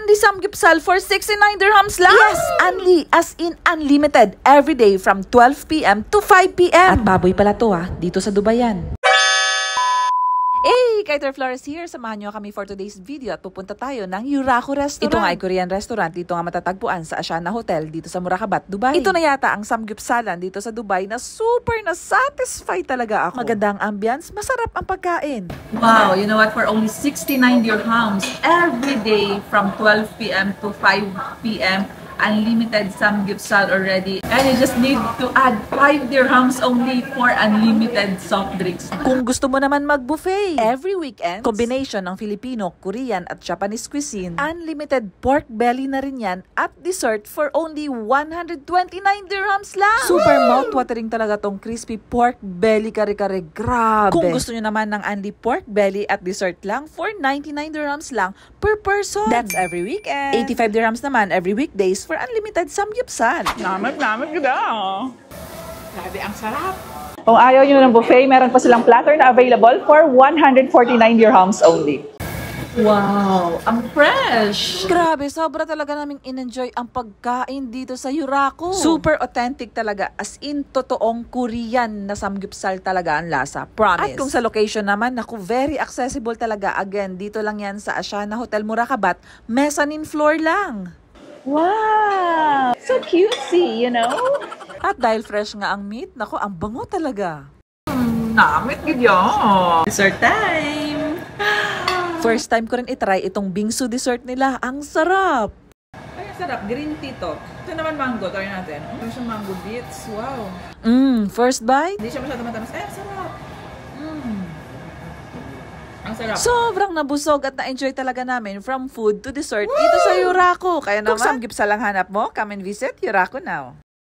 Only samgyeopsal for 69 dirhams lang? Yes, only. As in unlimited. Every day from 12 p.m. to 5 p.m. At baboy pala to dito sa Dubai yan. Hey! Kaiter Flores here. Samahan nyo kami for today's video at pupunta tayo ng Yuraku Restaurant. Ito nga ay Korean restaurant. Dito nga matatagpuan sa Ashana Hotel dito sa Murakabat, Dubai. Ito na yata ang samgyeopsalan dito sa Dubai na super na-satisfy talaga ako. Magandang ambience, masarap ang pagkain. Wow! You know what? For only 69 dirhams every day from 12 p.m. to 5 p.m. unlimited samgyeopsal already. And you just need to add 5 dirhams only for unlimited soft drinks. Kung gusto mo naman mag-buffet, every weekend, combination ng Filipino, Korean at Japanese cuisine, unlimited pork belly na rin yan at dessert for only 129 dirhams lang. Super mouth-watering talaga tong crispy pork belly kare-kare. Grabe! Kung gusto nyo naman ng only pork belly at dessert lang for 99 dirhams lang per person. That's every weekend. 85 dirhams naman every weekdays for unlimited samgyeopsal. Naman ganda. Grabe, ang sarap. Kung ayaw nyo ng buffet, meron pa silang platter na available for 149 dirhams only. Wow, ang fresh! Grabe, sobra talaga naming in-enjoy ang pagkain dito sa Yuraku. Super authentic talaga, as in totoong Korean na samgyeopsal talaga ang lasa, promise. At kung sa location naman, naku, very accessible talaga. Again, dito lang yan sa Ashana Hotel Murakabat, mezzanine floor lang. Wow! So cutesy, you know? At dahil fresh nga ang meat, naku, ang bango talaga. Namit gidyo! Dessert time! First time ko rin itry itong bingsu dessert nila. Ang sarap! Ay, sarap. Green tea to. Ito naman mango. Try natin. Ito siya mango bits. Wow! First bite? Hindi siya masyado matamis. Ay, sarap! Ang sarap. Sobrang nabusog at na-enjoy talaga namin from food to dessert dito sa Yuraku. Kaya naman, kung samgyeopsal lang hanap mo, come and visit Yuraku now.